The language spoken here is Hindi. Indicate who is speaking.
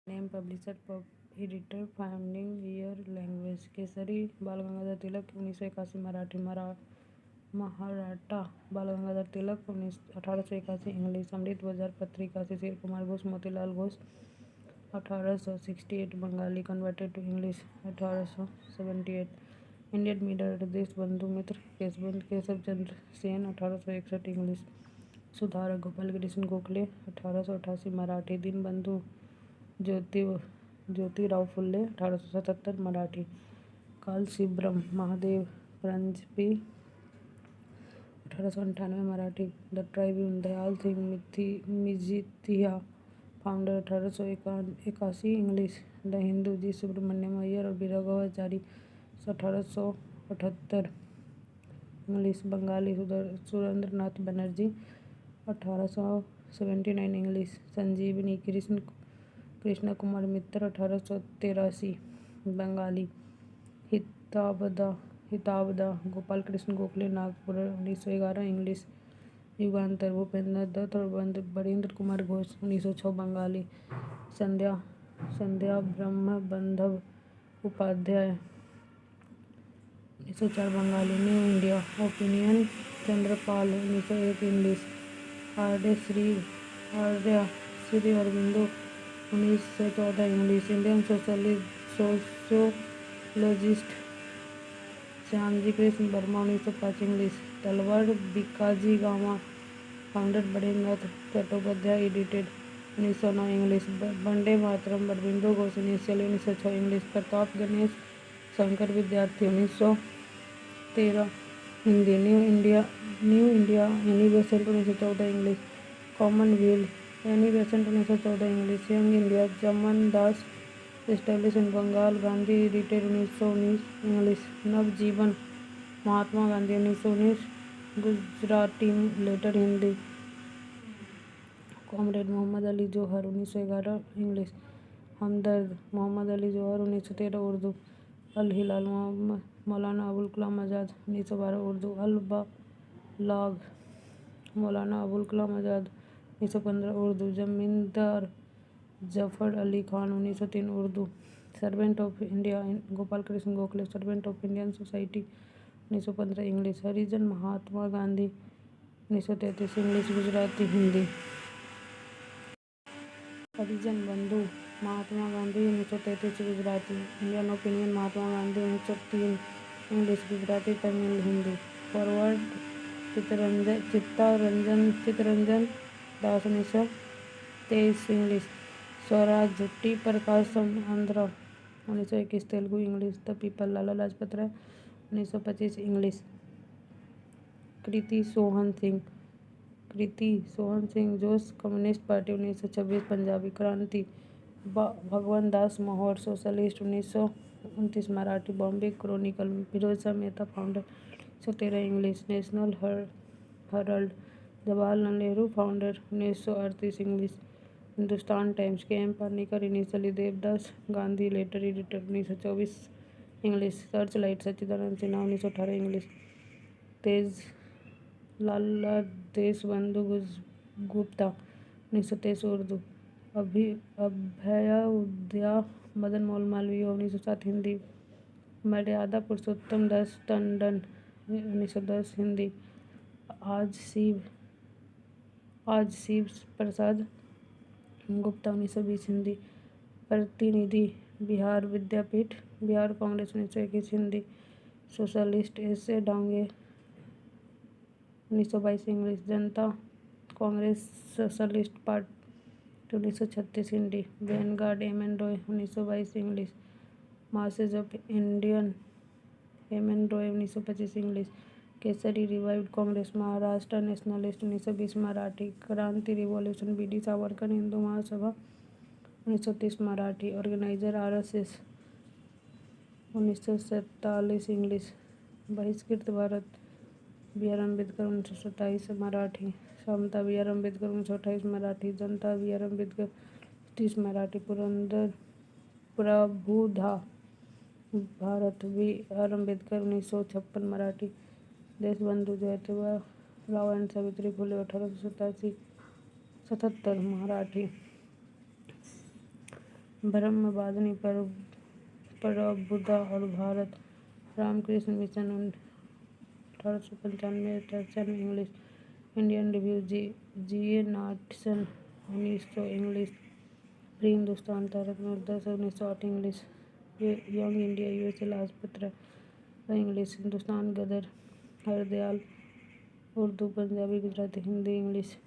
Speaker 1: Name publisher editor founding year language Kesari बाल गंगाधर तिलक 1981 मराठा बाल Gangadhar Tilak 1881 English Amrit Bazar Patrika Sisir Kumar Ghosh Motilal Ghosh 1868 Bengali converted to English 1878 Indian media Deshbandhu Mitra Keshav Chandra Sen 1861 English Sudharak Gopal Krishna Gokhale 1888 Marathi Dinbandhu Jyotirao Phule 1877 Marathi कालशीब्रम Mahadev Paranjpe 1898 Marathi the Tribune Dyal Singh Majithia founder 1881 English the Hindu G Subramania Iyer और बीरागौचारी 1878 इंग्लिश बंगाली सुरेंद्रनाथ बनर्जी 1879 इंग्लिश संजीवनी कृष्ण कुमार मित्र 1883 बंगाली हिताबदा गोपाल कृष्ण गोखले नागपुर 1911 इंग्लिश युगांतर भूपेंद्र दत्त और Barindra Kumar Ghosh 1906 Bengali Sandhya Brahma Bandhav Upadhyay 1904 Bengali New India Opinion Chandrapal 1901 English Arya Shri Aurobindo 1914 English Indian sociologist Shyamji Krishna Varma 1905 English Talwar Bhikaji Gama founder बड़ेनाथ Chattopadhyay edited 1909 English Vande Mataram Aurobindo Ghosh initial 1906 English Pratap Ganesh Shankar Vidyarthi 1913 Hindi New India Annie Besant 1914 English Commonwealth Annie Besant 1914 English Young India Chaman Das establish in Bengal Gandhi edited 1919 English Navjivan Mahatma Gandhi 1919 Gujarati later Hindi comrade Mohammad Ali Jauhar 1911 English Hamdard Mohammad Ali Jauhar 1913 Urdu Al Hilal Maulana Abul Kalam Azad 1912 Urdu Al बलाग Maulana Abul Kalam Azad 1915 Urdu Zamindar Zafar Ali Khan 1903 Urdu Servant of India Gopal Krishna Gokhale Servant of Indian Society 1915 English Harijan Mahatma Gandhi 1933 English Gujarati Hindi Harijan Bandhu Mahatma Gandhi 1933 Gujarati Indian Opinion Mahatma Gandhi 1903 English Gujarati Tamil Hindi Forward Chittaranjan Das 1923 English Swaraj T Prakasam Andhra 1921 Telugu English the People Lala Lajpat Rai 1925 English Kirti Sohan Singh Josh Communist Party 1926 Punjabi क्रांति Bhagwan Das Mohar socialist 1929 Marathi Bombay Chronicle Firoz Shah Mehta founder 1913 English National Herald Jawaharlal Nehru founder 1938 English Hindustan Times K M Panikkar initially Devdas Gandhi later editor 1924 English Searchlight Sachchidananda Sinha 1918 English Tej Lala Deshbandhu Gupta 1923 Urdu Abhyudaya Madan Mohan Malaviya 1907 Hindi Maryada Purushottam Das Tandon 1910 Hindi आज Shiv Prasad Gupta 1920 Hindi Pratinidhi Bihar Vidyapeeth Bihar Congress 1921 Hindi Socialist S A Dange 1922 English Janata Congress Socialist Party 1936 Hindi Vanguard M N Roy 1922 English masses of Indian M N Roy 1925 English Kesari revived Congress Maharashtra nationalist 1920 Marathi Kranti revolution B D Savarkar Hindu Mahasabha 1930 Marathi Organiser RSS 1947 English Bahishkrit Bharat B R Ambedkar 1927 Marathi Samata B R Ambedkar 1928 Marathi Janata B R Ambedkar 30 Marathi Purandar Prabuddha Bharat B R Ambedkar 1956 Marathi Deshbandhu Jyotiba Rao and Savitri Phule 1877 Marathi Brahmavadini Prabuddha और भारत रामकृष्ण मिशन 1895 टर्चन English Indian Review G A. Natesan 1900 English Free Hindustan Tarak Mehta 1908 English Young India USA Lajpat English Hindustan Ghadar Hardayal Urdu Punjabi Gujarati Hindi English